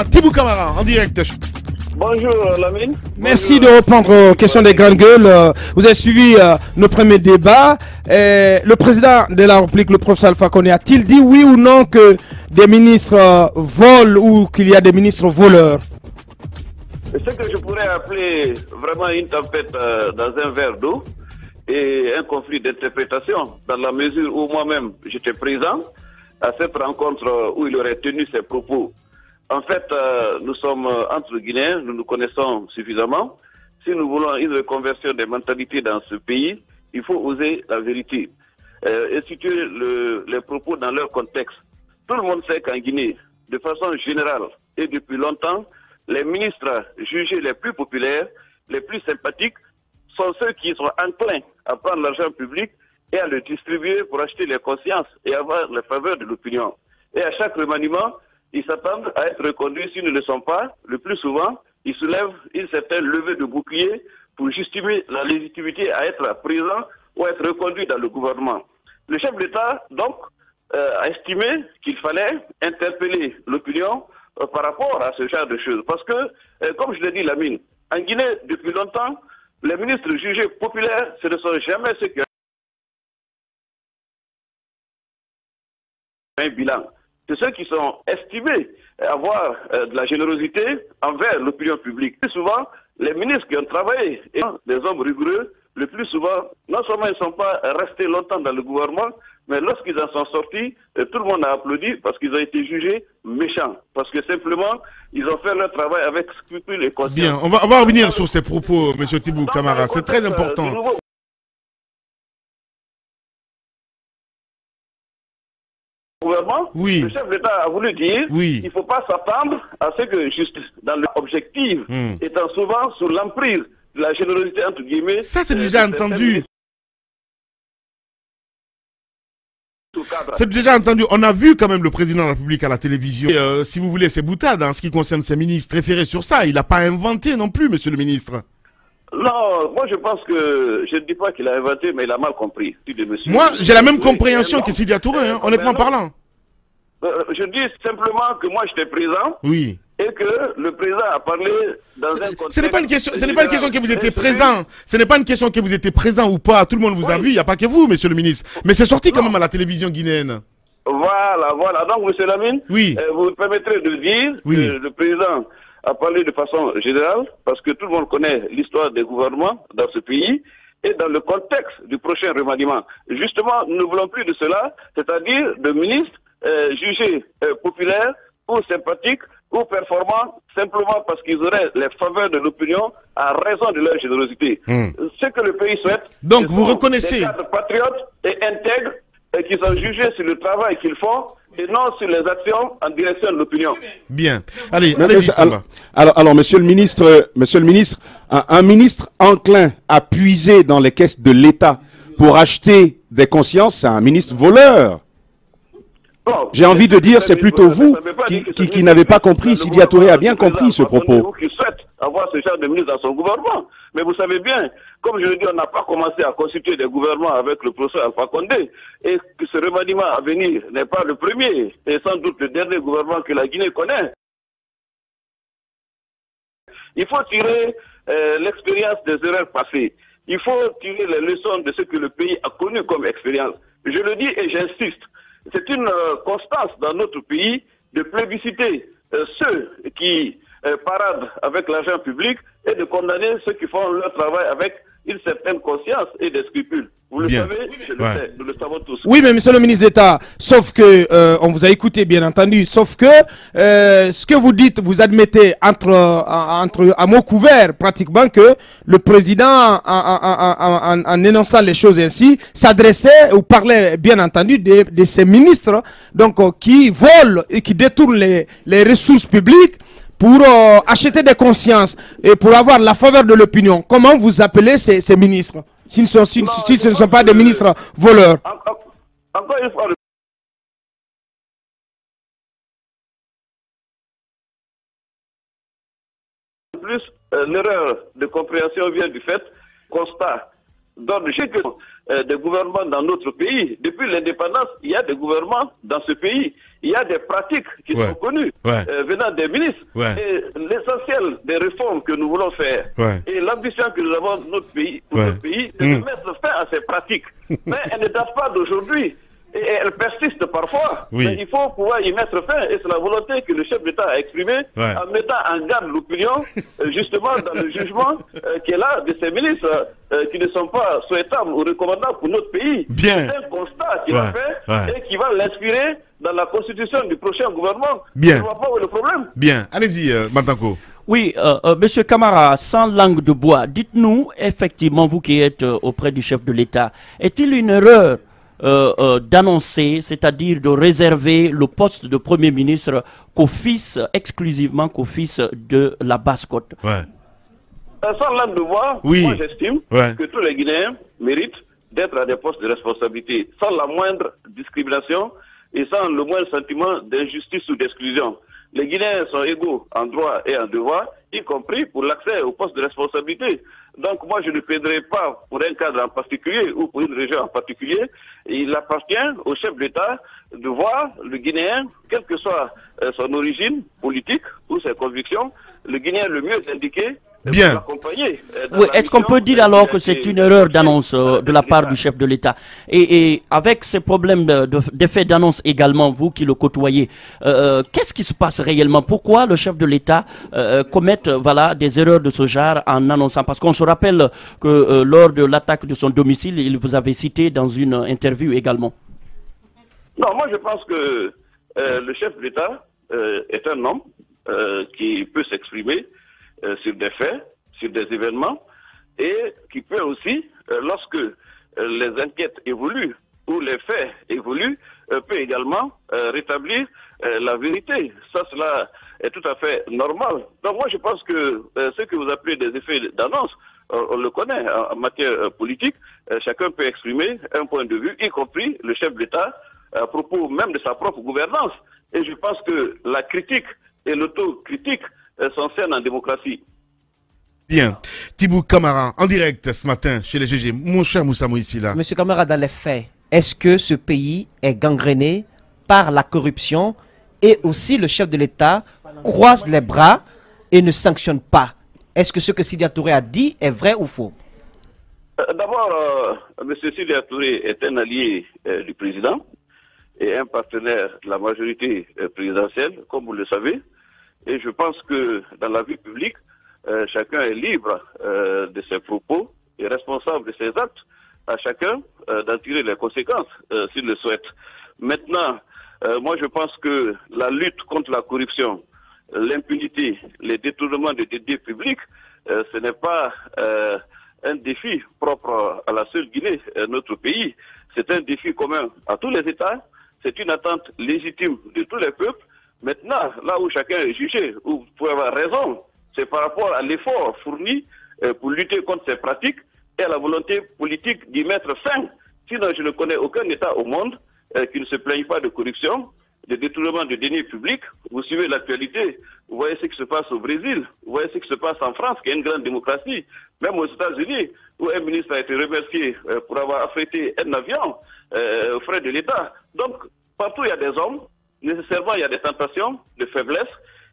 Tibou Camara, en direct. Bonjour Lamine. Merci de reprendre aux questions des grandes gueules. Vous avez suivi nos premiers débats. Le président de la République, le professeur Alpha Condé, a-t-il dit oui ou non que des ministres volent ou qu'il y a des ministres voleurs? Ce que je pourrais appeler vraiment une tempête dans un verre d'eau et un conflit d'interprétation, dans la mesure où moi-même j'étais présent à cette rencontre où il aurait tenu ses propos. En fait, nous sommes entre Guinéens, nous nous connaissons suffisamment. Si nous voulons une reconversion des mentalités dans ce pays, il faut oser la vérité et situer les propos dans leur contexte. Tout le monde sait qu'en Guinée, de façon générale et depuis longtemps, les ministres jugés les plus populaires, les plus sympathiques, sont ceux qui sont enclins à prendre l'argent public et à le distribuer pour acheter les consciences et avoir les faveurs de l'opinion. Et à chaque remaniement, ils s'attendent à être reconduits. S'ils ne le sont pas, le plus souvent, ils soulèvent une certaine levée de bouclier pour justifier la légitimité à être présent ou à être reconduit dans le gouvernement. Le chef d'État, donc, a estimé qu'il fallait interpeller l'opinion par rapport à ce genre de choses. Parce que, comme je l'ai dit, Lamine, en Guinée, depuis longtemps, les ministres jugés populaires, ce ne sont jamais ceux qui ont un bilan. C'est ceux qui sont estimés avoir de la générosité envers l'opinion publique. Plus souvent, les ministres qui ont travaillé, et des hommes rigoureux, le plus souvent, non seulement ils ne sont pas restés longtemps dans le gouvernement, mais lorsqu'ils en sont sortis, tout le monde a applaudi parce qu'ils ont été jugés méchants. Parce que simplement, ils ont fait leur travail avec scrupule et conscience. Bien, on va revenir sur ces propos, M. Tibou Camara, c'est très important. Oui. Le chef d'État a voulu dire qu'il ne faut pas s'attendre à ce que justice, dans l'objectif, étant souvent sous l'emprise de la générosité entre guillemets. Ça, c'est déjà entendu. C'est déjà entendu. On a vu quand même le président de la République à la télévision. Et, si vous voulez, c'est boutade en ce qui concerne ses ministres référés sur ça. Il n'a pas inventé non plus, monsieur le ministre. Non, moi je pense que, je ne dis pas qu'il a inventé, mais il a mal compris. Moi, j'ai la même compréhension que Sidya Touré, honnêtement parlant. Je dis simplement que moi j'étais présent. Oui. Et que le président a parlé dans un contexte... Ce n'est pas une question, que vous étiez présent. Ce n'est pas une question que vous étiez présent ou pas. Tout le monde vous a vu, il n'y a pas que vous, monsieur le ministre. Mais c'est sorti quand même à la télévision guinéenne. Voilà. Donc, monsieur Lamine, vous me permettrez de dire que le président a parlé de façon générale, parce que tout le monde connaît l'histoire des gouvernements dans ce pays, et dans le contexte du prochain remaniement. Justement, nous ne voulons plus de cela, c'est-à-dire de ministres jugés populaires ou sympathiques ou performants simplement parce qu'ils auraient les faveurs de l'opinion à raison de leur générosité. Ce que le pays souhaite, donc vous reconnaissez des cadres patriotes et intègres qui sont jugés sur le travail qu'ils font et non sur les actions en direction de l'opinion. Bien. Allez vite, alors, monsieur le ministre, un ministre enclin à puiser dans les caisses de l'État pour acheter des consciences, c'est un ministre voleur. J'ai envie de dire, c'est plutôt vous qui n'avez pas compris. Sidya Touré a bien compris ce propos. Qui souhaite avoir ce genre de ministre dans son gouvernement. Mais vous savez bien, comme je le dis, on n'a pas commencé à constituer des gouvernements avec le professeur Alpha Condé. Et que ce remaniement à venir n'est pas le premier, et sans doute le dernier gouvernement que la Guinée connaît. Il faut tirer l'expérience des erreurs passées. Il faut tirer les leçons de ce que le pays a connu comme expérience. Je le dis et j'insiste. C'est une constance dans notre pays de plébisciter ceux qui paradent avec l'argent public et de condamner ceux qui font leur travail avec une certaine conscience et des scrupules. Vous le savez, je le sais, nous le savons tous. Oui, mais monsieur le ministre d'État, sauf que, on vous a écouté bien entendu, sauf que ce que vous dites, vous admettez à mots couverts pratiquement que le président, en énonçant les choses ainsi, s'adressait ou parlait bien entendu de ces ministres donc qui volent et qui détournent les ressources publiques pour acheter des consciences et pour avoir la faveur de l'opinion. Comment vous appelez ces ministres si ce ne sont pas des ministres voleurs? Encore une fois, plus l'erreur de compréhension vient du fait constat d'ordre. Je sais que des gouvernements dans notre pays, depuis l'indépendance, il y a des gouvernements dans ce pays. Il y a des pratiques qui sont connues venant des ministres. Et l'essentiel des réformes que nous voulons faire et l'ambition que nous avons dans notre pays, c'est de mettre fin à ces pratiques. Mais elles ne datent pas d'aujourd'hui. Et elles persistent parfois. Mais il faut pouvoir y mettre fin. Et c'est la volonté que le chef d'État a exprimée en mettant en garde l'opinion, justement, dans le jugement qui est là de ces ministres qui ne sont pas souhaitables ou recommandables pour notre pays. C'est un constat qu'il a fait et qui va l'inspirer dans la constitution du prochain gouvernement. Je ne vois pas où est le problème. Allez-y, Matanko. Oui, Monsieur Camara, sans langue de bois, dites-nous, effectivement, vous qui êtes auprès du chef de l'État, est-il une erreur d'annoncer, c'est-à-dire de réserver le poste de Premier ministre exclusivement qu'au fils de la Basse-Côte? Sans langue de bois, moi j'estime que tous les Guinéens méritent d'être à des postes de responsabilité, sans la moindre discrimination et sans le moindre sentiment d'injustice ou d'exclusion. Les Guinéens sont égaux en droit et en devoir, y compris pour l'accès aux postes de responsabilité. Donc moi, je ne plaiderai pas pour un cadre en particulier ou pour une région en particulier. Il appartient au chef d'État de voir le Guinéen, quelle que soit son origine politique ou ses convictions, le Guinéen le mieux indiqué. Oui, est-ce qu'on peut dire alors que c'est une erreur d'annonce de la part du chef de l'État et avec ces problèmes d'effet d'annonce également, vous qui le côtoyez, qu'est-ce qui se passe réellement? Pourquoi le chef de l'État commet des erreurs de ce genre en annonçant? Parce qu'on se rappelle que lors de l'attaque de son domicile, il vous avait cité dans une interview également. Non, moi je pense que le chef de l'État est un homme qui peut s'exprimer sur des faits, sur des événements, et qui peut aussi, lorsque les enquêtes évoluent ou les faits évoluent, peut également rétablir la vérité. Cela est tout à fait normal. Donc moi je pense que ce que vous appelez des effets d'annonce, on le connaît en matière politique, chacun peut exprimer un point de vue, y compris le chef de l'État, à propos même de sa propre gouvernance. Et je pense que la critique et l'autocritique sont saines en démocratie. Tibou Camara, en direct ce matin chez les GG. Mon cher Moussa ici là. Monsieur Camara, dans les faits, est-ce que ce pays est gangréné par la corruption et aussi le chef de l'État croise les bras et ne sanctionne pas? Est-ce que ce que Sidya Touré a dit est vrai ou faux? D'abord, M. Sidya Touré est un allié du président et un partenaire de la majorité présidentielle, comme vous le savez. Et je pense que dans la vie publique, chacun est libre de ses propos et responsable de ses actes. À chacun d'en tirer les conséquences s'il le souhaite. Maintenant, moi je pense que la lutte contre la corruption, l'impunité, les détournements de deniers publics, ce n'est pas un défi propre à la seule Guinée, notre pays. C'est un défi commun à tous les États. C'est une attente légitime de tous les peuples. Maintenant, là où chacun est jugé, où vous pouvez avoir raison, c'est par rapport à l'effort fourni pour lutter contre ces pratiques et à la volonté politique d'y mettre fin. Sinon, je ne connais aucun État au monde qui ne se plaigne pas de corruption, de détournement de deniers publics. Vous suivez l'actualité, vous voyez ce qui se passe au Brésil, vous voyez ce qui se passe en France, qui est une grande démocratie, même aux États-Unis, où un ministre a été remercié pour avoir affrété un avion aux frais de l'État. Donc, partout il y a des hommes. Nécessairement, il y a des tentations de faiblesse,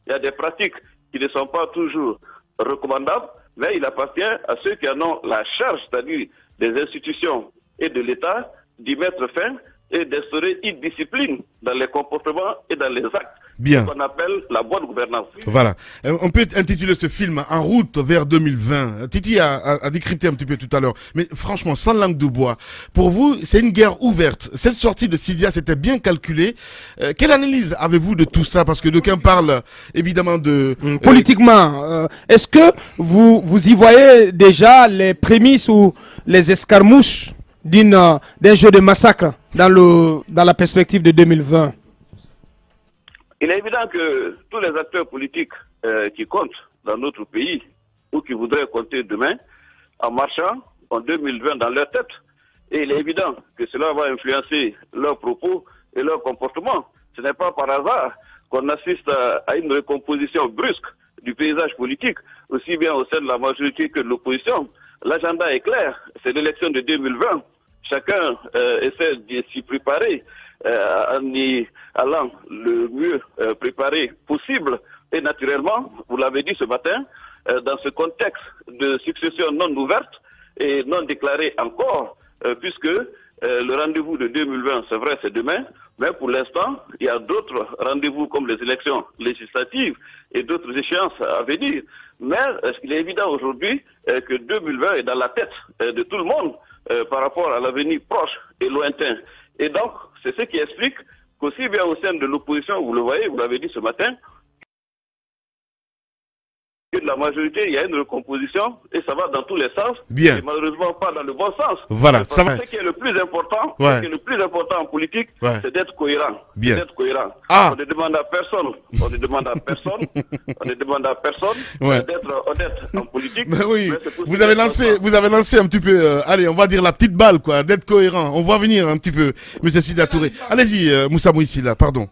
il y a des pratiques qui ne sont pas toujours recommandables, mais il appartient à ceux qui en ont la charge, c'est-à-dire des institutions et de l'État, d'y mettre fin et d'instaurer une discipline dans les comportements et dans les actes. Ce qu'on appelle la bonne gouvernance. Voilà. On peut intituler ce film En route vers 2020. Titi a décrypté un petit peu tout à l'heure. Mais franchement, sans langue de bois, pour vous, c'est une guerre ouverte. Cette sortie de Sidya, c'était bien calculé. Quelle analyse avez-vous de tout ça? Parce que d'aucuns parlent évidemment de... Politiquement, est-ce que vous y voyez déjà les prémices ou les escarmouches d'un jeu de massacre dans la perspective de 2020? Il est évident que tous les acteurs politiques qui comptent dans notre pays ou qui voudraient compter demain, en marchant en 2020 dans leur tête. Et il est évident que cela va influencer leurs propos et leurs comportements. Ce n'est pas par hasard qu'on assiste à une recomposition brusque du paysage politique, aussi bien au sein de la majorité que de l'opposition. l'agenda est clair, c'est l'élection de 2020. Chacun essaie de s'y préparer en y allant le mieux préparé possible. Et naturellement, vous l'avez dit ce matin, dans ce contexte de succession non ouverte et non déclarée encore, puisque le rendez-vous de 2020, c'est vrai, c'est demain, mais pour l'instant, il y a d'autres rendez-vous comme les élections législatives et d'autres échéances à venir. Mais il est évident aujourd'hui que 2020 est dans la tête de tout le monde par rapport à l'avenir proche et lointain. Et donc, c'est ce qui explique qu'aussi bien au sein de l'opposition, vous le voyez, vous l'avez dit ce matin, de la majorité, il y a une recomposition et ça va dans tous les sens. Bien. Et malheureusement pas dans le bon sens. Voilà, ça va. Ce qui est le plus important, Ouais. ce qui est le plus important en politique, Ouais. c'est d'être cohérent. Bien. D'être cohérent. Ah. On ne demande à personne, on ne demande à personne, on ne demande à personne Ouais. d'être honnête en politique. Mais oui, Mais c'est possible vous avez d'être lancé un petit peu, allez, on va dire la petite balle, quoi, d'être cohérent. On va venir un petit peu, Monsieur Sida Touré. Allez-y, Moussa Mouissila, pardon.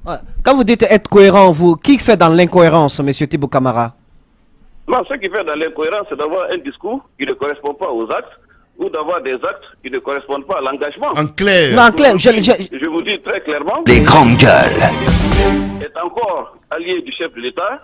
Ouais. Quand vous dites être cohérent, vous, qui fait dans l'incohérence, monsieur Thibaut Camara? Non, ce qui fait dans l'incohérence, c'est d'avoir un discours qui ne correspond pas aux actes ou d'avoir des actes qui ne correspondent pas à l'engagement. En clair. Non, en clair, Je vous dis très clairement, Les grandes gueules. est encore allié du chef de l'État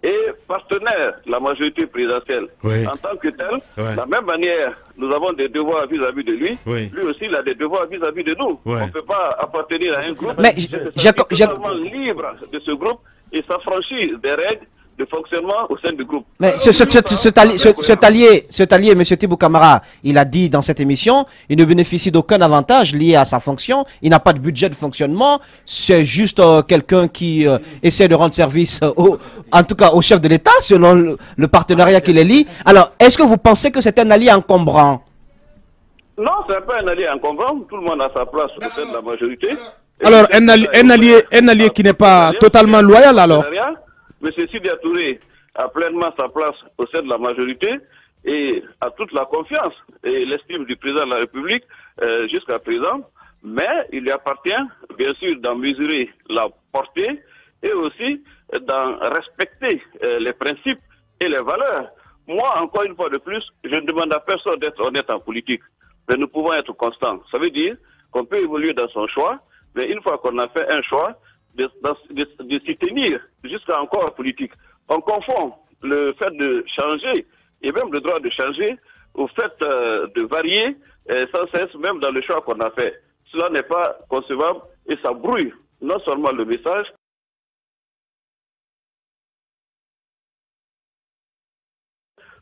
et partenaire de la majorité présidentielle. Oui. En tant que tel, Ouais. de la même manière, nous avons des devoirs vis-à-vis de lui. Oui. Lui aussi, il a des devoirs vis-à-vis de nous. Ouais. On ne peut pas appartenir à un groupe. Mais et se j'ai- sentir j'ai- totalement libre de ce groupe et s'affranchir des règles de fonctionnement au sein du groupe. Mais cet allié, M. Thibaut Camara, il a dit dans cette émission, il ne bénéficie d'aucun avantage lié à sa fonction, il n'a pas de budget de fonctionnement, c'est juste quelqu'un qui essaie de rendre service, en tout cas au chef de l'État, selon le partenariat qui les lie. Alors, est-ce que vous pensez que c'est un allié encombrant? Non, ce n'est pas un allié encombrant. Tout le monde a sa place au sein de la majorité. Et Alors, c'est un allié qui n'est pas totalement loyal, alors. M. Sidia Touré a pleinement sa place au sein de la majorité et a toute la confiance et l'estime du président de la République jusqu'à présent. Mais il lui appartient, bien sûr, d'en mesurer la portée et aussi d'en respecter les principes et les valeurs. Moi, encore une fois de plus, je ne demande à personne d'être honnête en politique. Mais nous pouvons être constants. Ça veut dire qu'on peut évoluer dans son choix, mais une fois qu'on a fait un choix, de s'y tenir jusqu'à encore en politique. On confond le fait de changer et même le droit de changer au fait de varier sans cesse, même dans le choix qu'on a fait. Cela n'est pas concevable et ça brouille non seulement le message,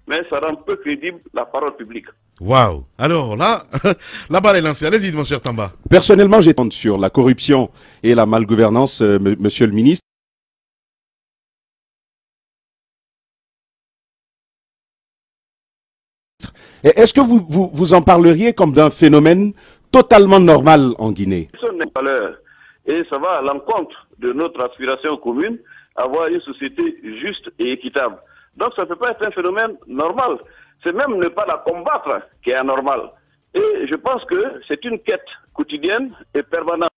mais ça rend peu crédible la parole publique. Waouh. Alors là, la balle est lancée. Allez-y, mon cher Tamba. Personnellement, j'ai sur la corruption et la malgouvernance, monsieur le ministre. Est-ce que vous en parleriez comme d'un phénomène totalement normal en Guinée? Ce n'est pas l'heure. Et ça va à l'encontre de notre aspiration commune, avoir une société juste et équitable. Donc ça ne peut pas être un phénomène normal. C'est même ne pas la combattre qui est anormal. Et je pense que c'est une quête quotidienne et permanente.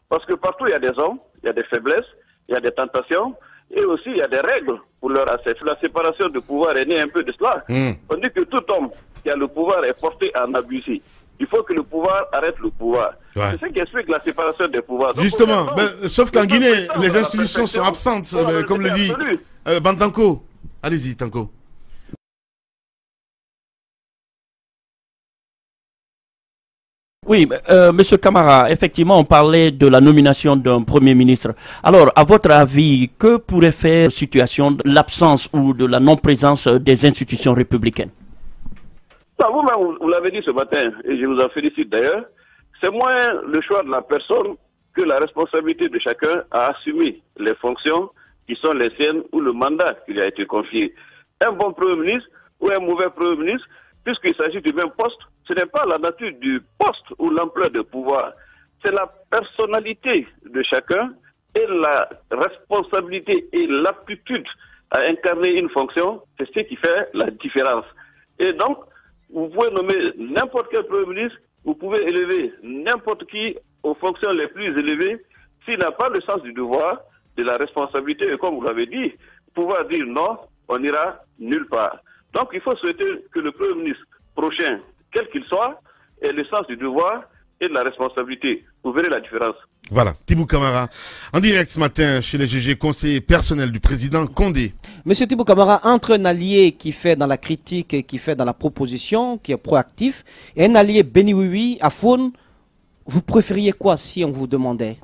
Parce que partout il y a des hommes, il y a des faiblesses, il y a des tentations, et aussi il y a des règles pour leur accès. La séparation de pouvoir est née un peu de cela. On dit que tout homme qui a le pouvoir est porté à en abuser. Il faut que le pouvoir arrête le pouvoir. Ouais. C'est ce qui explique la séparation des pouvoirs. Donc, Justement, sauf qu'en il faut Guinée, prétendre les à la institutions sont perfection absentes, pour la comme le vérité dit absolue. Bantanko. Allez-y, Tanko. Oui, Monsieur Camara, effectivement, on parlait de la nomination d'un Premier ministre. Alors, à votre avis, que pourrait faire la situation de l'absence ou de la non-présence des institutions républicaines? Vous-même, vous l'avez dit ce matin, et je vous en félicite d'ailleurs, c'est moins le choix de la personne que la responsabilité de chacun à assumer les fonctions qui sont les siennes ou le mandat qui lui a été confié. Un bon Premier ministre ou un mauvais Premier ministre, puisqu'il s'agit du même poste, ce n'est pas la nature du poste ou l'ampleur de pouvoir, c'est la personnalité de chacun et la responsabilité et l'aptitude à incarner une fonction, c'est ce qui fait la différence. Et donc, vous pouvez nommer n'importe quel Premier ministre, vous pouvez élever n'importe qui aux fonctions les plus élevées, s'il n'a pas le sens du devoir, de la responsabilité, et comme vous l'avez dit, pouvoir dire non, on n'ira nulle part. Donc il faut souhaiter que le Premier ministre prochain, quel qu'il soit, ait le sens du devoir et de la responsabilité. Vous verrez la différence. Voilà, Tibou Camara, en direct ce matin chez les GG, conseiller personnel du président Condé. Monsieur Tibou Camara, entre un allié qui fait dans la critique et qui fait dans la proposition, qui est proactif, et un allié Béni Oui à Faune, vous préfériez quoi si on vous demandait?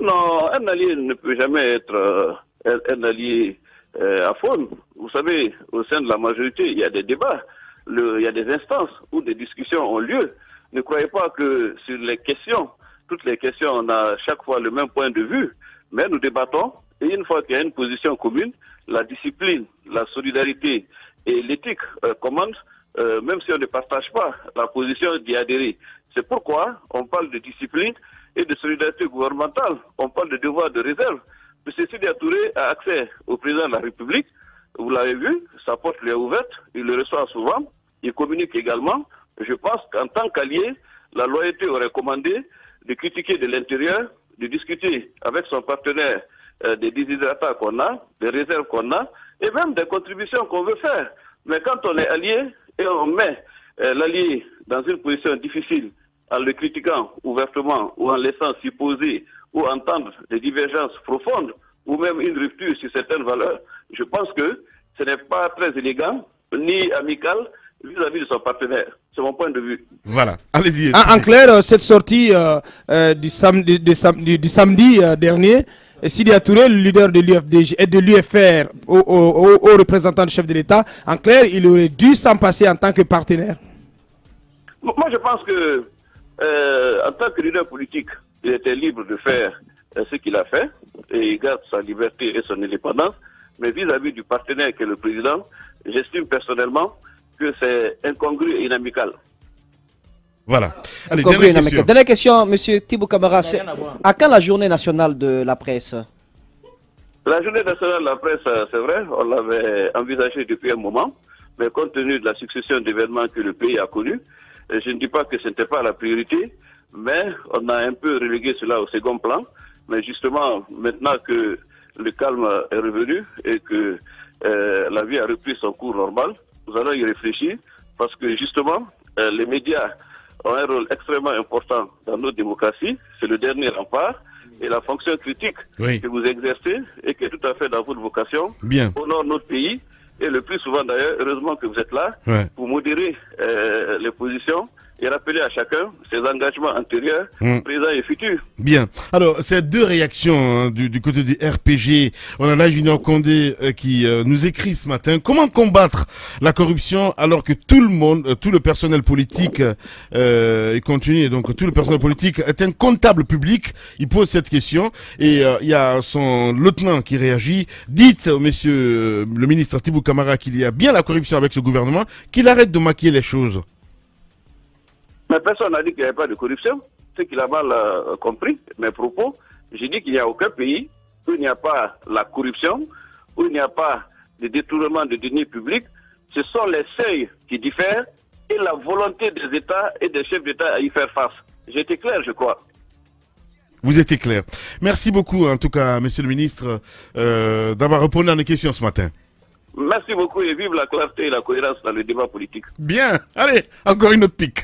Non, un allié ne peut jamais être un allié à Faune. Vous savez, au sein de la majorité, il y a des débats, il y a des instances où des discussions ont lieu. Ne croyez pas que sur les questions, toutes les questions, on a chaque fois le même point de vue, mais nous débattons, et une fois qu'il y a une position commune, la discipline, la solidarité et l'éthique commandent, même si on ne partage pas la position d'y adhérer. C'est pourquoi on parle de discipline et de solidarité gouvernementale, on parle de devoir de réserve. M. Sidya Touré a accès au président de la République, vous l'avez vu, sa porte lui est ouverte, il le reçoit souvent, il communique également. Je pense qu'en tant qu'allié, la loyauté aurait commandé de critiquer de l'intérieur, de discuter avec son partenaire des désidratats qu'on a, des réserves qu'on a, et même des contributions qu'on veut faire. Mais quand on est allié et on met l'allié dans une position difficile, en le critiquant ouvertement ou en laissant s'y poser ou entendre des divergences profondes ou même une rupture sur certaines valeurs, je pense que ce n'est pas très élégant ni amical vis-à-vis de son partenaire. C'est mon point de vue. Voilà, allez-y. En clair, cette sortie du samedi dernier, Sidya Touré, le leader de l'UFDG et de l'UFR, au représentant du chef de l'État, en clair, il aurait dû s'en passer en tant que partenaire. Moi, je pense que, en tant que leader politique, il était libre de faire ce qu'il a fait, et il garde sa liberté et son indépendance, mais vis-à-vis du partenaire qui est le président, j'estime personnellement que c'est incongru et inamical. Voilà. Allez, dernière question, monsieur Tibou Camara. À quand la journée nationale de la presse? La journée nationale de la presse, c'est vrai, on l'avait envisagé depuis un moment, mais compte tenu de la succession d'événements que le pays a connus, je ne dis pas que ce n'était pas la priorité, mais on a un peu relégué cela au second plan. Mais justement, maintenant que le calme est revenu et que la vie a repris son cours normal, nous allons y réfléchir parce que justement, les médias ont un rôle extrêmement important dans notre démocratie. C'est le dernier rempart et la fonction critique que vous exercez et qui est tout à fait dans votre vocation honore notre pays. Et le plus souvent d'ailleurs, heureusement que vous êtes là pour modérer les positions et rappeler à chacun ses engagements antérieurs, présents et futurs. Bien. Alors, ces deux réactions du côté du RPG. On a là Junior Condé qui nous écrit ce matin. Comment combattre la corruption alors que tout le monde, tout le personnel politique continue, donc tout le personnel politique est un comptable public. Il pose cette question et il y a son lieutenant qui réagit. Dites, monsieur le ministre Tibou Camara, qu'il y a bien la corruption avec ce gouvernement, qu'il arrête de maquiller les choses. Mais personne n'a dit qu'il n'y avait pas de corruption. C'est qu'il a mal compris mes propos. J'ai dit qu'il n'y a aucun pays où il n'y a pas la corruption, où il n'y a pas de détournement de deniers publics. Ce sont les seuils qui diffèrent et la volonté des États et des chefs d'État à y faire face. J'ai été clair, je crois. Vous étiez clair. Merci beaucoup, en tout cas, monsieur le ministre, d'avoir répondu à nos questions ce matin. Merci beaucoup et vive la clarté et la cohérence dans le débat politique. Bien. Allez, encore une autre pique.